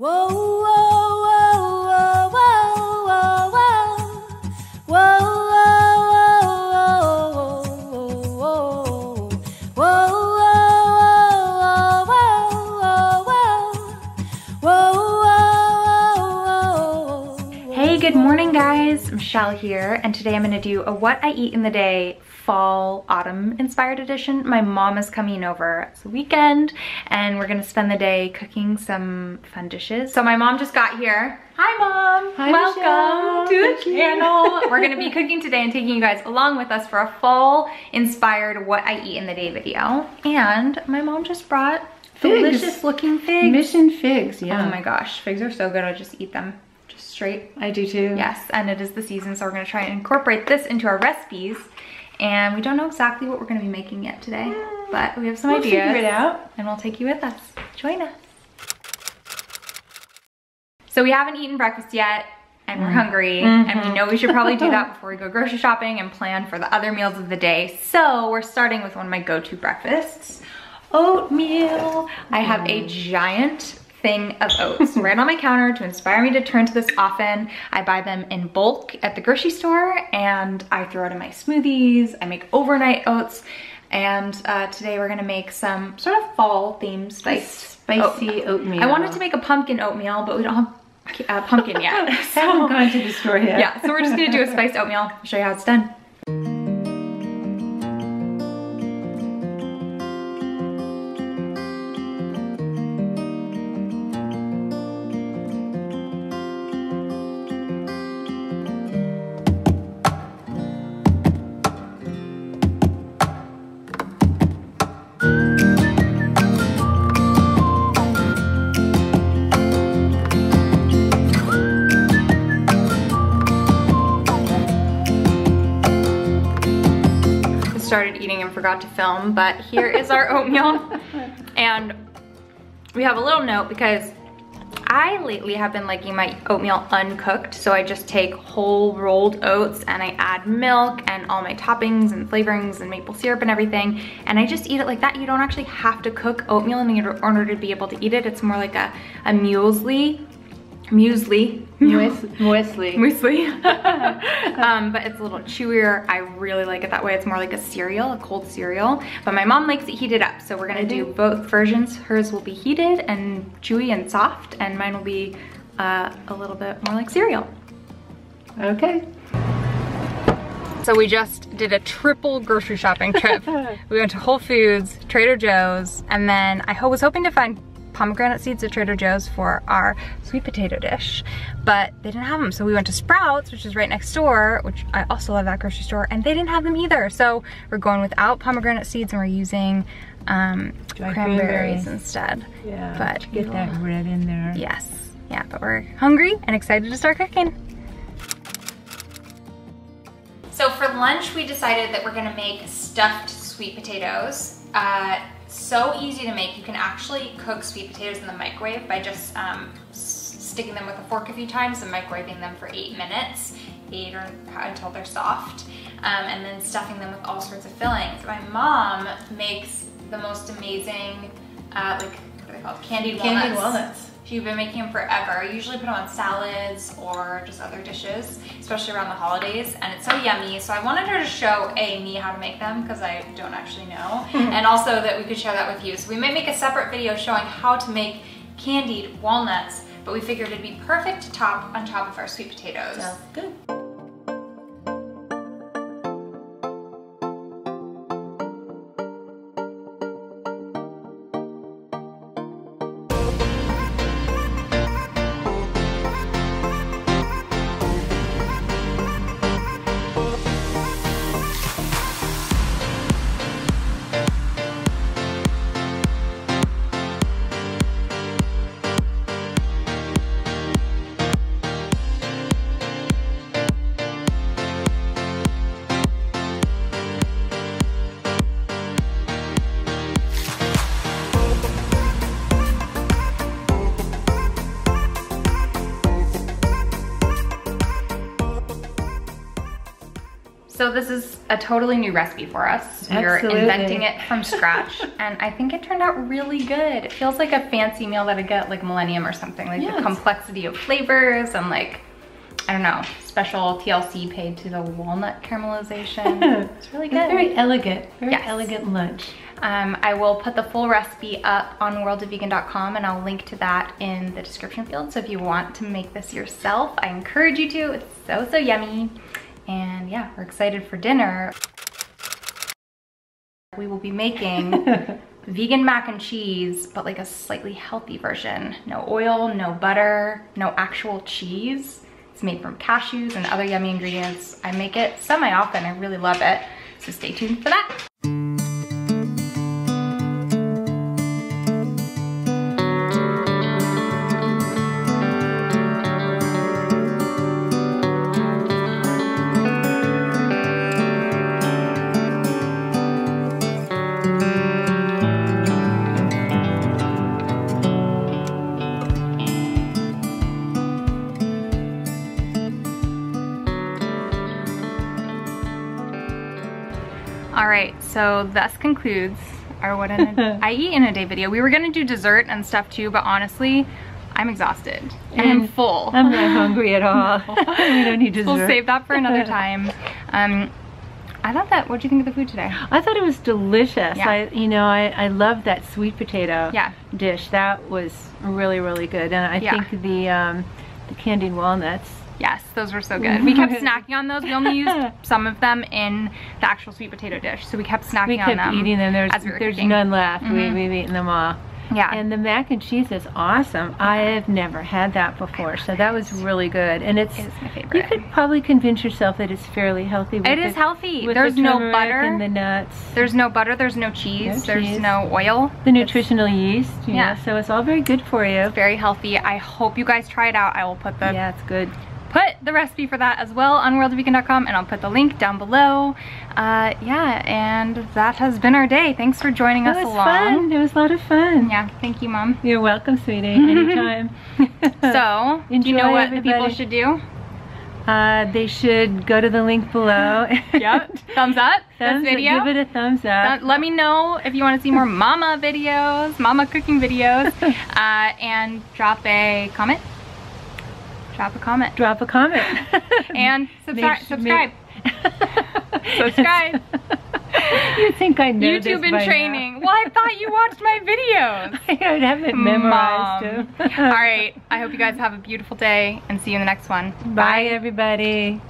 Whoa, whoa, whoa, whoa, whoa, whoa, whoa, whoa. Hey, good morning guys, Michelle here, and today I'm gonna do a what I eat in the day fall autumn inspired edition. My mom is coming over. It's the weekend and we're gonna spend the day cooking some fun dishes. So my mom just got here. Hi Mom! Hi, Welcome Michelle. to the channel. We're gonna be cooking today and taking you guys along with us for a fall inspired what I eat in the day video. And my mom just brought delicious looking figs. Mission figs, yeah. Oh my gosh, figs are so good. I just eat them just straight. I do too. Yes, and it is the season, so we're gonna try and incorporate this into our recipes. And we don't know exactly what we're gonna be making yet today, but we have some ideas. We'll figure it out. And we'll take you with us. Join us. So we haven't eaten breakfast yet, and we're hungry, and we know we should probably do that before we go grocery shopping and plan for the other meals of the day. So we're starting with one of my go-to breakfasts, oatmeal. I have a giant thing of oats right on my counter to inspire me to turn to this often. I buy them in bulk at the grocery store and I throw it in my smoothies. I make overnight oats, and today we're gonna make some sort of fall themed Spicy oatmeal. I wanted to make a pumpkin oatmeal, but we don't have pumpkin yet. So, haven't gone to the store yet. yeah, so we're just gonna do a spiced oatmeal. I'll show you how it's done. Started eating and forgot to film, but here is our oatmeal. And we have a little note because I lately have been liking my oatmeal uncooked, so I just take whole rolled oats and I add milk and all my toppings and flavorings and maple syrup and everything, and I just eat it like that. You don't actually have to cook oatmeal in order to be able to eat it. It's more like a muesli. But it's a little chewier. I really like it that way. It's more like a cereal, a cold cereal. But my mom likes it heated up, so we're gonna do both versions. Hers will be heated and chewy and soft, and mine will be a little bit more like cereal. Okay. So we just did a triple grocery shopping trip. We went to Whole Foods, Trader Joe's, and then I was hoping to find pomegranate seeds at Trader Joe's for our sweet potato dish, but they didn't have them. So we went to Sprouts, which is right next door, which I also love that grocery store, and they didn't have them either. So we're going without pomegranate seeds and we're using cranberries instead. Yeah, but get that red in there. Yes, yeah, but we're hungry and excited to start cooking. So for lunch, we decided that we're gonna make stuffed sweet potatoes. So easy to make. You can actually cook sweet potatoes in the microwave by just sticking them with a fork a few times and microwaving them for 8 minutes, or until they're soft, and then stuffing them with all sorts of fillings. My mom makes the most amazing, like, what are they called? Candied walnuts. Candied walnuts. She's been making them forever. I usually put them on salads or just other dishes, especially around the holidays, and it's so yummy. So I wanted her to show me how to make them, because I don't actually know, and also that we could share that with you. So we may make a separate video showing how to make candied walnuts, but we figured it'd be perfect to top on top of our sweet potatoes. Sounds good. So this is a totally new recipe for us. We're Absolutely. inventing it from scratch, and I think it turned out really good. It feels like a fancy meal that I get like Millennium or something, like the complexity of flavors and like, I don't know, special TLC paid to the walnut caramelization. It's really good. It's very elegant, very elegant lunch. I will put the full recipe up on worldofvegan.com, and I'll link to that in the description field. So if you want to make this yourself, I encourage you to. It's so, so yummy. And yeah, we're excited for dinner. We will be making vegan mac and cheese, but like a slightly healthy version. No oil, no butter, no actual cheese. It's made from cashews and other yummy ingredients. I make it semi-often. I really love it. So stay tuned for that. All right, so thus concludes our what I eat in a day video. We were gonna do dessert and stuff too, but honestly, I'm exhausted and I'm full. I'm not hungry at all. We don't need dessert. We'll save that for another time. I thought that, what'd you think of the food today? I thought it was delicious. Yeah. I love that sweet potato dish. That was really, really good. And I think the candied walnuts. Yes, those were so good. We kept snacking on those. We only used some of them in the actual sweet potato dish, so we kept snacking on them. We kept eating them. There's none left. Mm-hmm. We've eaten them all. Yeah. And the mac and cheese is awesome. I have never had that before, so that was really good. And it is my favorite. You could probably convince yourself that it's fairly healthy. It is healthy. With there's the no turmeric butter. And the nuts. There's no butter. There's no cheese. There's no oil. The nutritional yeast. You know, Yeah. so it's all very good for you. It's very healthy. I hope you guys try it out. I will put the it's good. Put the recipe for that as well on worldofvegan.com, and I'll put the link down below. Yeah, and that has been our day. Thanks for joining us along. Fun. It was a lot of fun. Yeah, thank you, Mom. You're welcome, sweetie. Anytime. So, do you know what the people should do? They should go to the link below. Yep. Thumbs up this video. Give it a thumbs up. Let me know if you want to see more mama videos, mama cooking videos, and drop a comment. Drop a comment. Drop a comment. And subscribe. Subscribe. You think I know YouTube in training. Well, I thought you watched my videos. I have it memorized too. All right. I hope you guys have a beautiful day and see you in the next one. Bye everybody.